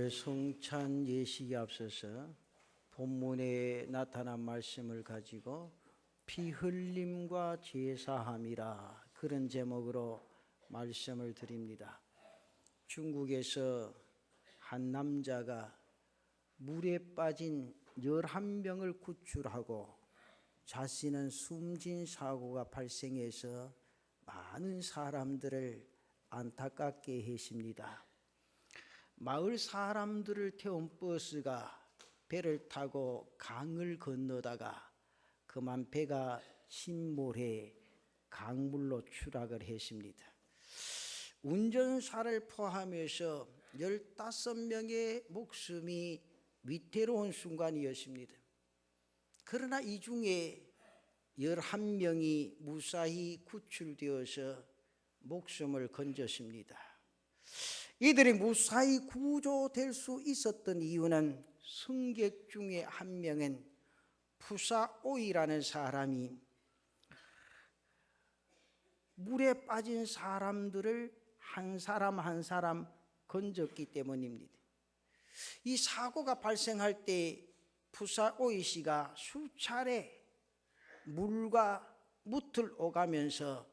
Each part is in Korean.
오늘 성찬 예식에 앞서서 본문에 나타난 말씀을 가지고 피 흘림과 제사함이라 그런 제목으로 말씀을 드립니다. 중국에서 한 남자가 물에 빠진 11명을 구출하고 자신은 숨진 사고가 발생해서 많은 사람들을 안타깝게 했습니다. 마을 사람들을 태운 버스가 배를 타고 강을 건너다가 그만 배가 침몰해 강물로 추락을 했습니다. 운전사를 포함해서 15명의 목숨이 위태로운 순간이었습니다. 그러나 이 중에 11명이 무사히 구출되어서 목숨을 건졌습니다. 이들이 무사히 구조될 수 있었던 이유는 승객 중에 한 명인 푸사오이라는 사람이 물에 빠진 사람들을 한 사람 한 사람 건졌기 때문입니다. 이 사고가 발생할 때 푸사오이 씨가 수차례 물과 뭇을 오가면서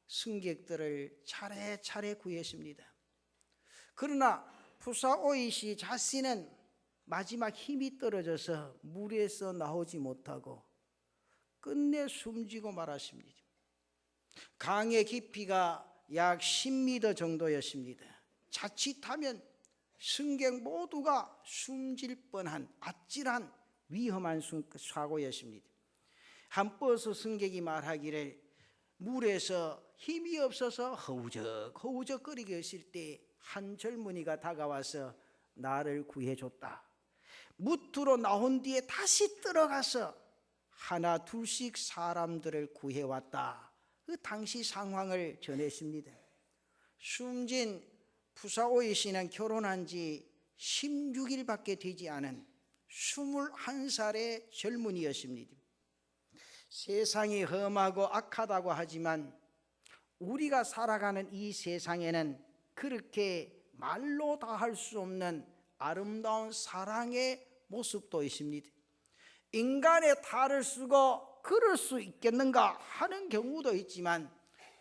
승객들을 차례차례 구했습니다. 그러나 푸사오이 씨 자신은 마지막 힘이 떨어져서 물에서 나오지 못하고 끝내 숨지고 말았습니다. 강의 깊이가 약 10m 정도였습니다. 자칫하면 승객 모두가 숨질 뻔한 아찔한 위험한 사고였습니다. 한 버스 승객이 말하기를 물에서 힘이 없어서 허우적거리고 있을 때 한 젊은이가 다가와서 나를 구해줬다. 무트로 나온 뒤에 다시 들어가서 하나 둘씩 사람들을 구해왔다. 그 당시 상황을 전했습니다. 숨진 푸사오이 씨는 결혼한 지 16일밖에 되지 않은 21살의 젊은이였습니다. 세상이 험하고 악하다고 하지만 우리가 살아가는 이 세상에는 그렇게 말로 다 할 수 없는 아름다운 사랑의 모습도 있습니다. 인간의 탈을 쓰고 그럴 수 있겠는가 하는 경우도 있지만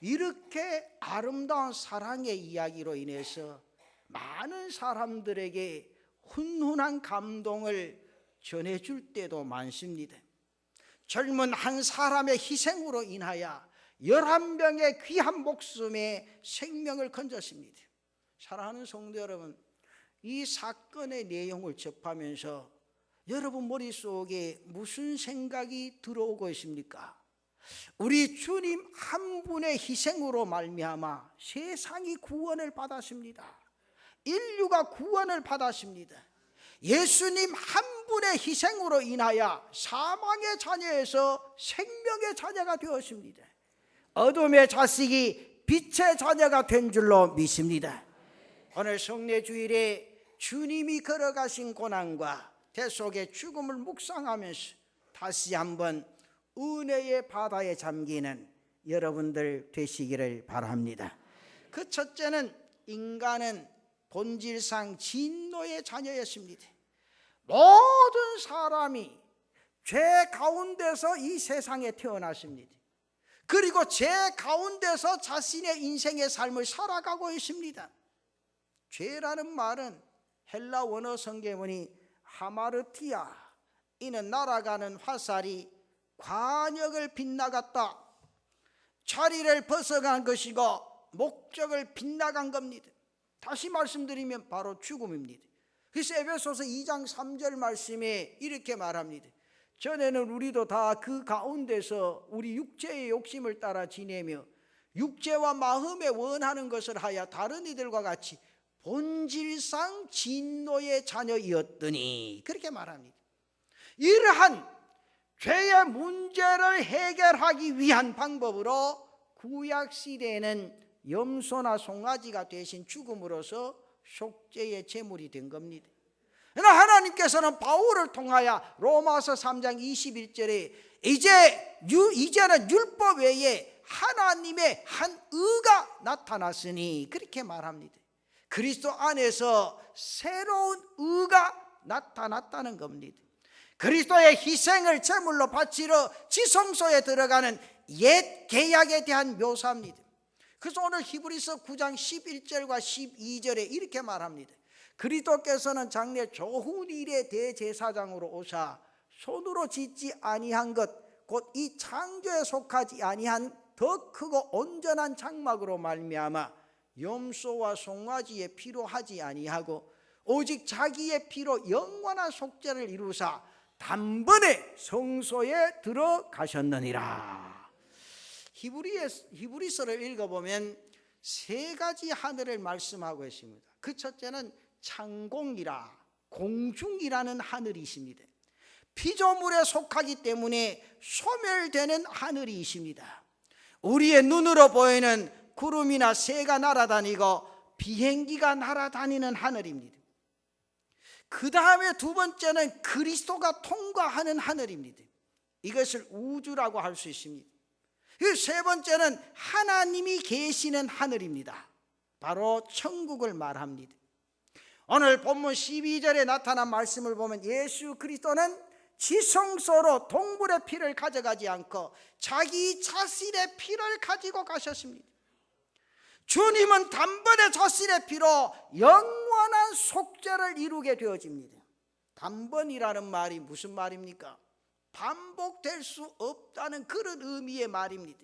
이렇게 아름다운 사랑의 이야기로 인해서 많은 사람들에게 훈훈한 감동을 전해줄 때도 많습니다. 젊은 한 사람의 희생으로 인하여 11명의 귀한 목숨에 생명을 건졌습니다. 사랑하는 성도 여러분, 이 사건의 내용을 접하면서 여러분 머릿속에 무슨 생각이 들어오고 있습니까? 우리 주님 한 분의 희생으로 말미암아 세상이 구원을 받았습니다. 인류가 구원을 받았습니다. 예수님 한 분의 희생으로 인하여 사망의 자녀에서 생명의 자녀가 되었습니다. 어둠의 자식이 빛의 자녀가 된 줄로 믿습니다. 오늘 성례 주일에 주님이 걸어가신 고난과 대속의 죽음을 묵상하면서 다시 한번 은혜의 바다에 잠기는 여러분들 되시기를 바랍니다. 그 첫째는 인간은 본질상 진노의 자녀였습니다. 모든 사람이 죄 가운데서 이 세상에 태어났습니다. 그리고 죄 가운데서 자신의 인생의 삶을 살아가고 있습니다. 죄라는 말은 헬라 원어 성경문이 하마르티아, 이는 날아가는 화살이 관역을 빗나갔다, 자리를 벗어간 것이고 목적을 빗나간 겁니다. 다시 말씀드리면 바로 죽음입니다. 그래서 에베소서 2장 3절 말씀에 이렇게 말합니다. 전에는 우리도 다 그 가운데서 우리 육체의 욕심을 따라 지내며 육체와 마음에 원하는 것을 하여 다른 이들과 같이 본질상 진노의 자녀이었더니, 그렇게 말합니다. 이러한 죄의 문제를 해결하기 위한 방법으로 구약시대에는 염소나 송아지가 대신 죽음으로써 속죄의 제물이 된 겁니다. 그러나 하나님께서는 바울을 통하여 로마서 3장 21절에 이제는 율법 외에 하나님의 한 의가 나타났으니, 그렇게 말합니다. 그리스도 안에서 새로운 의가 나타났다는 겁니다. 그리스도의 희생을 제물로 바치러 지성소에 들어가는 옛 계약에 대한 묘사입니다. 그래서 오늘 히브리서 9장 11절과 12절에 이렇게 말합니다. 그리스도께서는 장래 좋은 일의 대제사장으로 오사 손으로 짓지 아니한 것 곧 이 창조에 속하지 아니한 더 크고 온전한 장막으로 말미암아 염소와 송아지의 피로 하지 아니하고 오직 자기의 피로 영원한 속죄를 이루사 단번에 성소에 들어가셨느니라. 히브리서를 읽어보면 세 가지 하늘을 말씀하고 있습니다. 그 첫째는 창공이라 공중이라는 하늘이 있습니다. 피조물에 속하기 때문에 소멸되는 하늘이 있습니다. 우리의 눈으로 보이는 구름이나 새가 날아다니고 비행기가 날아다니는 하늘입니다. 그 다음에 두 번째는 그리스도가 통과하는 하늘입니다. 이것을 우주라고 할 수 있습니다. 그 세 번째는 하나님이 계시는 하늘입니다. 바로 천국을 말합니다. 오늘 본문 12절에 나타난 말씀을 보면 예수 그리스도는 지성소로 동물의 피를 가져가지 않고 자기 자신의 피를 가지고 가셨습니다. 주님은 단번에 자신의 피로 영원한 속죄를 이루게 되어집니다. 단번이라는 말이 무슨 말입니까? 반복될 수 없다는 그런 의미의 말입니다.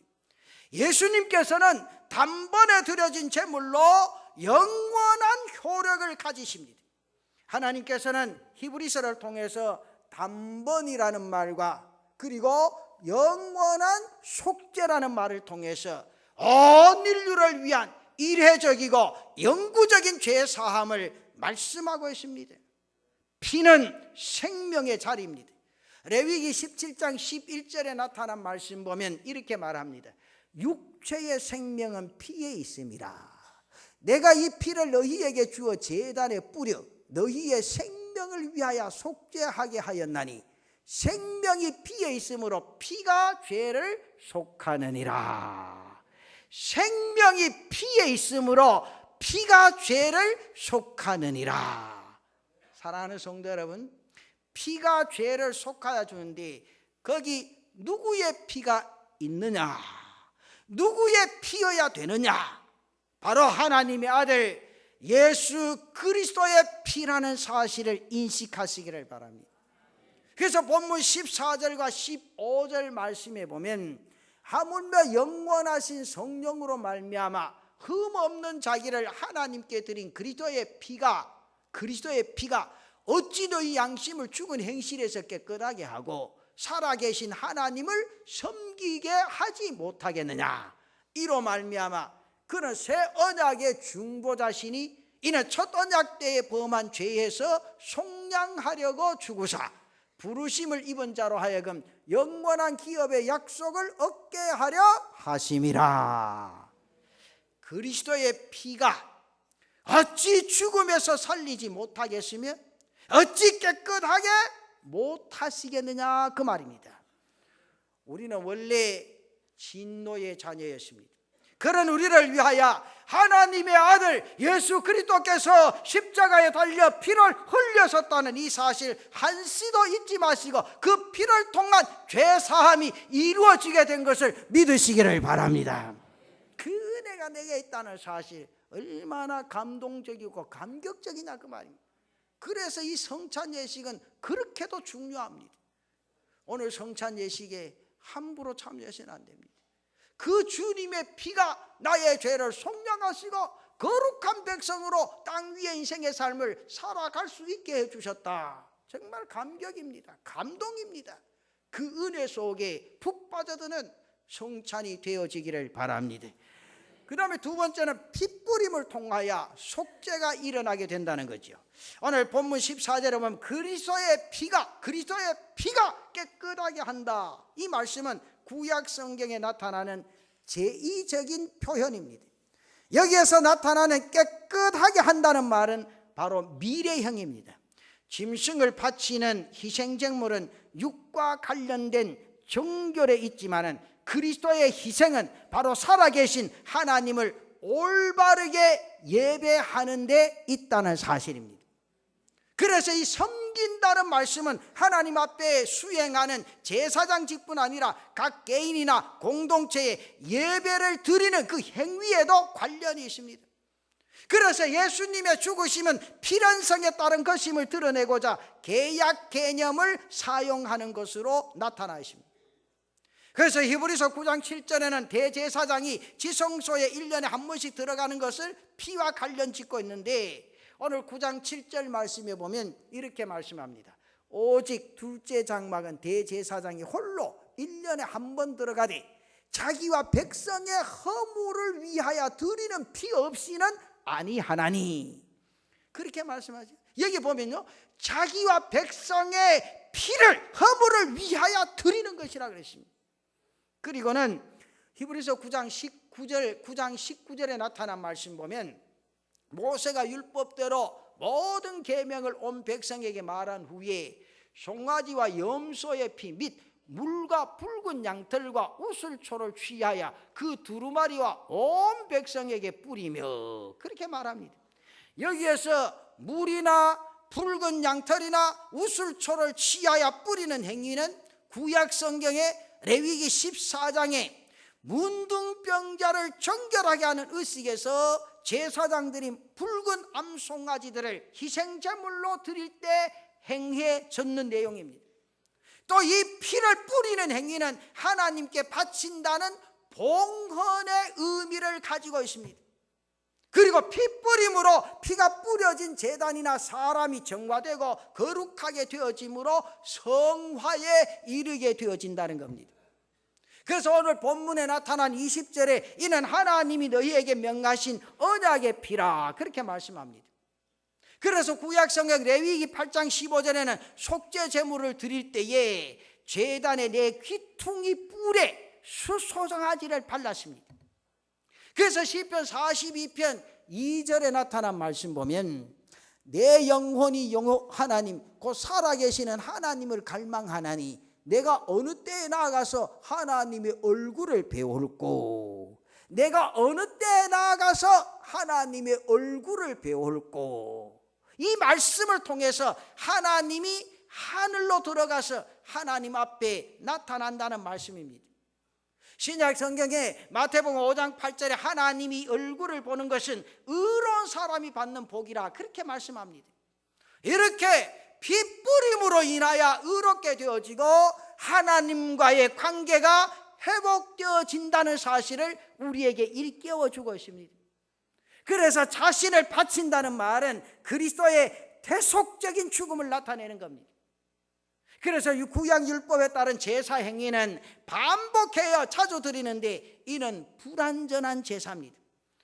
예수님께서는 단번에 드려진 제물로 영원한 효력을 가지십니다. 하나님께서는 히브리서를 통해서 단번이라는 말과 그리고 영원한 속죄라는 말을 통해서 온 인류를 위한 일회적이고 영구적인 죄 사함을 말씀하고 있습니다. 피는 생명의 자리입니다. 레위기 17장 11절에 나타난 말씀 보면 이렇게 말합니다. 육체의 생명은 피에 있습니다. 내가 이 피를 너희에게 주어 제단에 뿌려 너희의 생명을 위하여 속죄하게 하였나니 생명이 피에 있으므로 피가 죄를 속하느니라. 생명이 피에 있으므로 피가 죄를 속하느니라. 사랑하는 성도 여러분, 피가 죄를 속하여 주는데 거기 누구의 피가 있느냐? 누구의 피여야 되느냐? 바로 하나님의 아들 예수 그리스도의 피라는 사실을 인식하시기를 바랍니다. 그래서 본문 14절과 15절 말씀에 보면 하물며 영원하신 성령으로 말미암아 흠없는 자기를 하나님께 드린 그리스도의 피가 어찌 너희 양심을 죽은 행실에서 깨끗하게 하고 살아계신 하나님을 섬기게 하지 못하겠느냐. 이로 말미암아 그는 새 언약의 중보자시니 이는 첫 언약 때에 범한 죄에서 속량하려고 죽으사 부르심을 입은 자로 하여금 영원한 기업의 약속을 얻게 하려 하심이라. 그리스도의 피가 어찌 죽음에서 살리지 못하겠으며 어찌 깨끗하게 못하시겠느냐 그 말입니다. 우리는 원래 진노의 자녀였습니다. 그런 우리를 위하여 하나님의 아들 예수 그리스도께서 십자가에 달려 피를 흘렸었다는 이 사실 한시도 잊지 마시고 그 피를 통한 죄사함이 이루어지게 된 것을 믿으시기를 바랍니다. 그 은혜가 내게 있다는 사실 얼마나 감동적이고 감격적이냐 그 말입니다. 그래서 이 성찬 예식은 그렇게도 중요합니다. 오늘 성찬 예식에 함부로 참여하시면 안 됩니다. 그 주님의 피가 나의 죄를 속량하시고 거룩한 백성으로 땅 위의 인생의 삶을 살아갈 수 있게 해주셨다. 정말 감격입니다. 감동입니다. 그 은혜 속에 푹 빠져드는 성찬이 되어지기를 바랍니다. 그 다음에 두 번째는 핏뿌림을 통하여 속죄가 일어나게 된다는 거죠. 오늘 본문 14절에 보면 그리스도의 피가 깨끗하게 한다. 이 말씀은 구약 성경에 나타나는 제2적인 표현입니다. 여기에서 나타나는 깨끗하게 한다는 말은 바로 미래형입니다. 짐승을 바치는 희생제물은 육과 관련된 정결에 있지만은 그리스도의 희생은 바로 살아계신 하나님을 올바르게 예배하는 데 있다는 사실입니다. 그래서 이 섬긴다는 말씀은 하나님 앞에 수행하는 제사장직뿐 아니라 각 개인이나 공동체의 예배를 드리는 그 행위에도 관련이 있습니다. 그래서 예수님의 죽으심은 필연성에 따른 것임을 드러내고자 계약 개념을 사용하는 것으로 나타나 있습니다. 그래서 히브리서 9장 7절에는 대제사장이 지성소에 1년에 한 번씩 들어가는 것을 피와 관련 짓고 있는데, 오늘 9장 7절 말씀에 보면 이렇게 말씀합니다. 오직 둘째 장막은 대제사장이 홀로 1년에 한 번 들어가되 자기와 백성의 허물을 위하여 드리는 피 없이는 아니하나니. 그렇게 말씀하죠. 여기 보면요, 자기와 백성의 피를, 허물을 위하여 드리는 것이라 그랬습니다. 그리고는 히브리서 9장 19절에 나타난 말씀 보면, 모세가 율법대로 모든 계명을 온 백성에게 말한 후에 송아지와 염소의 피 및 물과 붉은 양털과 우슬초를 취하여 그 두루마리와 온 백성에게 뿌리며, 그렇게 말합니다. 여기에서 물이나 붉은 양털이나 우슬초를 취하여 뿌리는 행위는 구약 성경의 레위기 14장에 문둥병자를 정결하게 하는 의식에서 제사장들이 붉은 암송아지들을 희생제물로 드릴 때 행해졌는 내용입니다. 또 이 피를 뿌리는 행위는 하나님께 바친다는 봉헌의 의미를 가지고 있습니다. 그리고 피 뿌림으로 피가 뿌려진 제단이나 사람이 정화되고 거룩하게 되어짐으로 성화에 이르게 되어진다는 겁니다. 그래서 오늘 본문에 나타난 20절에 이는 하나님이 너희에게 명하신 언약의 피라, 그렇게 말씀합니다. 그래서 구약성경 레위기 8장 15절에는 속죄 제물을 드릴 때에 제단에 내 귀퉁이 뿔에 수소송아지를 발랐습니다. 그래서 시편 42편 2절에 나타난 말씀 보면, 내 영혼이 하나님 곧 살아계시는 하나님을 갈망하나니 내가 어느 때에 나아가서 하나님의 얼굴을 배울꼬. 내가 어느 때에 나아가서 하나님의 얼굴을 배울꼬. 이 말씀을 통해서 하나님이 하늘로 들어가서 하나님 앞에 나타난다는 말씀입니다. 신약 성경에 마태복음 5장 8절에 하나님이 얼굴을 보는 것은 의로운 사람이 받는 복이라, 그렇게 말씀합니다. 이렇게 피 뿌림으로 인하여 의롭게 되어지고 하나님과의 관계가 회복되어진다는 사실을 우리에게 일깨워 주고 있습니다. 그래서 자신을 바친다는 말은 그리스도의 대속적인 죽음을 나타내는 겁니다. 그래서 구약 율법에 따른 제사 행위는 반복해야 자주 드리는데 이는 불완전한 제사입니다.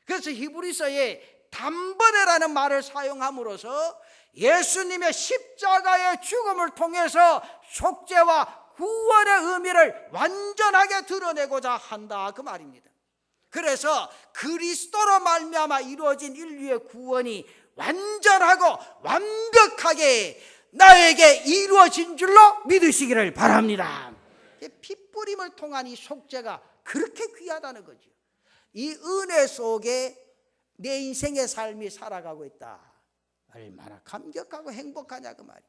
그래서 히브리서에 단번에라는 말을 사용함으로써 예수님의 십자가의 죽음을 통해서 속죄와 구원의 의미를 완전하게 드러내고자 한다, 그 말입니다. 그래서 그리스도로 말미암아 이루어진 인류의 구원이 완전하고 완벽하게 나에게 이루어진 줄로 믿으시기를 바랍니다. 핏뿌림을 통한 이 속죄가 그렇게 귀하다는 거죠. 이 은혜 속에 내 인생의 삶이 살아가고 있다. 얼마나 감격하고 행복하냐 그 말이에요.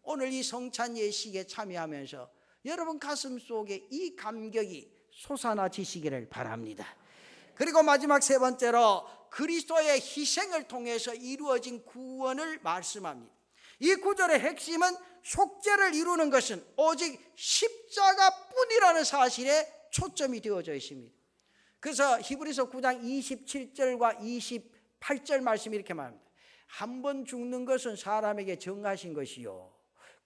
오늘 이 성찬 예식에 참여하면서 여러분 가슴 속에 이 감격이 솟아나지시기를 바랍니다. 그리고 마지막 세 번째로 그리스도의 희생을 통해서 이루어진 구원을 말씀합니다. 이 구절의 핵심은 속죄를 이루는 것은 오직 십자가뿐이라는 사실에 초점이 되어져 있습니다. 그래서 히브리서 9장 27절과 28절 말씀이 이렇게 말합니다. 한 번 죽는 것은 사람에게 정하신 것이요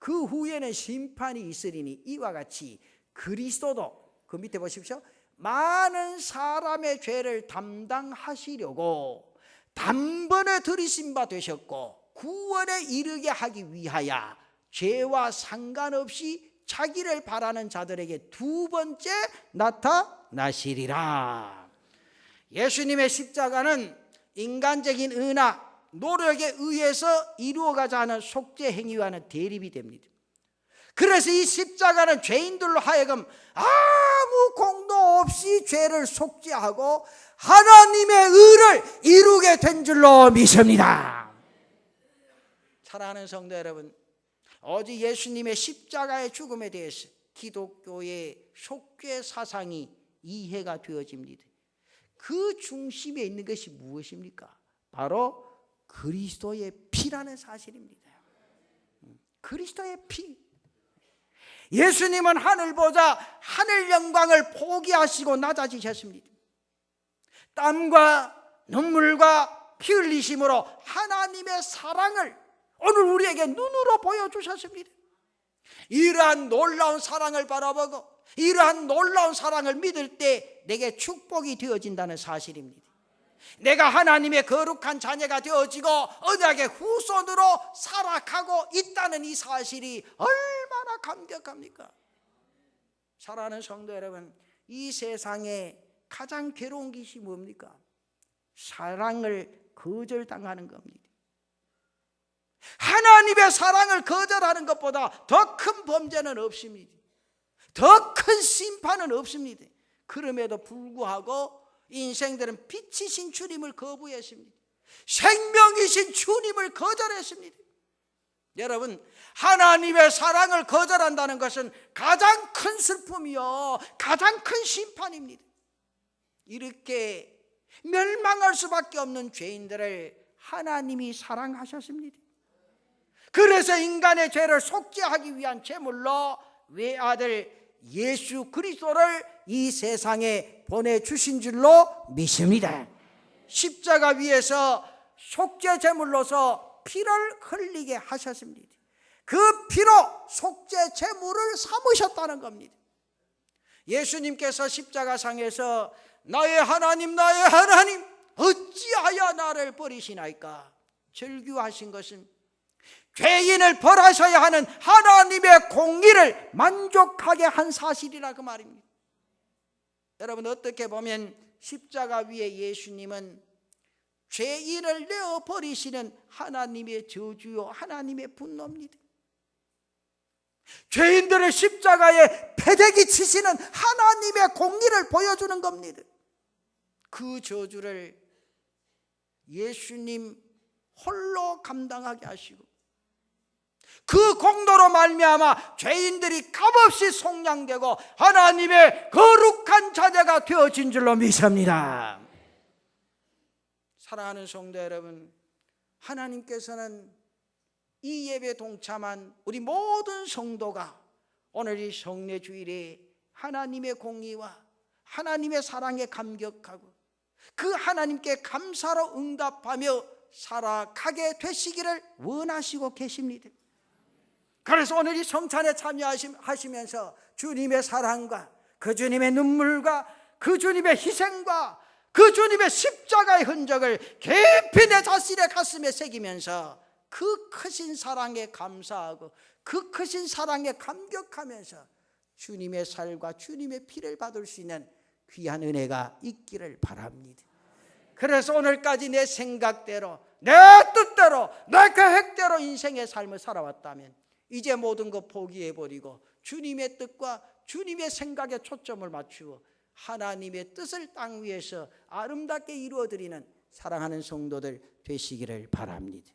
그 후에는 심판이 있으리니 이와 같이 그리스도도, 그 밑에 보십시오, 많은 사람의 죄를 담당하시려고 단번에 들이신 바 되셨고 구원에 이르게 하기 위하여 죄와 상관없이 자기를 바라는 자들에게 두 번째 나타나시리라. 예수님의 십자가는 인간적인 의나 노력에 의해서 이루어가자 하는 속죄 행위와는 대립이 됩니다. 그래서 이 십자가는 죄인들로 하여금 아무 공도 없이 죄를 속죄하고 하나님의 의를 이루게 된 줄로 믿습니다. 사랑하는 성도 여러분, 어제 예수님의 십자가의 죽음에 대해서 기독교의 속죄 사상이 이해가 되어집니다. 그 중심에 있는 것이 무엇입니까? 바로 그리스도의 피라는 사실입니다. 그리스도의 피. 예수님은 하늘보다 하늘 영광을 포기하시고 낮아지셨습니다. 땀과 눈물과 피 흘리심으로 하나님의 사랑을 오늘 우리에게 눈으로 보여주셨습니다. 이러한 놀라운 사랑을 바라보고 이러한 놀라운 사랑을 믿을 때 내게 축복이 되어진다는 사실입니다. 내가 하나님의 거룩한 자녀가 되어지고 언약의 후손으로 살아가고 있다는 이 사실이 얼마나 감격합니까? 사랑하는 성도 여러분, 이 세상에 가장 괴로운 것이 뭡니까? 사랑을 거절당하는 겁니다. 하나님의 사랑을 거절하는 것보다 더 큰 범죄는 없습니다. 더 큰 심판은 없습니다. 그럼에도 불구하고 인생들은 빛이신 주님을 거부했습니다. 생명이신 주님을 거절했습니다. 여러분, 하나님의 사랑을 거절한다는 것은 가장 큰 슬픔이요, 가장 큰 심판입니다. 이렇게 멸망할 수밖에 없는 죄인들을 하나님이 사랑하셨습니다. 그래서 인간의 죄를 속죄하기 위한 제물로 외아들 예수 그리스도를 이 세상에 보내주신 줄로 믿습니다. 십자가 위에서 속죄 제물로서 피를 흘리게 하셨습니다. 그 피로 속죄 제물을 삼으셨다는 겁니다. 예수님께서 십자가상에서 나의 하나님 나의 하나님 어찌하여 나를 버리시나이까 절규하신 것은 죄인을 벌하셔야 하는 하나님의 공의를 만족하게 한 사실이라 그 말입니다. 여러분, 어떻게 보면 십자가 위에 예수님은 죄인을 내어 버리시는 하나님의 저주요 하나님의 분노입니다. 죄인들을 십자가에 패대기 치시는 하나님의 공의를 보여주는 겁니다. 그 저주를 예수님 홀로 감당하게 하시고 그 공로로 말미암아 죄인들이 값없이 속량되고 하나님의 거룩한 자녀가 되어진 줄로 믿습니다. 사랑하는 성도 여러분, 하나님께서는 이 예배에 동참한 우리 모든 성도가 오늘 이 성례 주일에 하나님의 공의와 하나님의 사랑에 감격하고 그 하나님께 감사로 응답하며 살아가게 되시기를 원하시고 계십니다. 그래서 오늘 이 성찬에 참여하시면서 주님의 사랑과 그 주님의 눈물과 그 주님의 희생과 그 주님의 십자가의 흔적을 깊이 내 자신의 가슴에 새기면서 그 크신 사랑에 감사하고 그 크신 사랑에 감격하면서 주님의 살과 주님의 피를 받을 수 있는 귀한 은혜가 있기를 바랍니다. 그래서 오늘까지 내 생각대로 내 뜻대로 내 계획대로 인생의 삶을 살아왔다면 이제 모든 것 포기해버리고 주님의 뜻과 주님의 생각에 초점을 맞추고 하나님의 뜻을 땅 위에서 아름답게 이루어드리는 사랑하는 성도들 되시기를 바랍니다.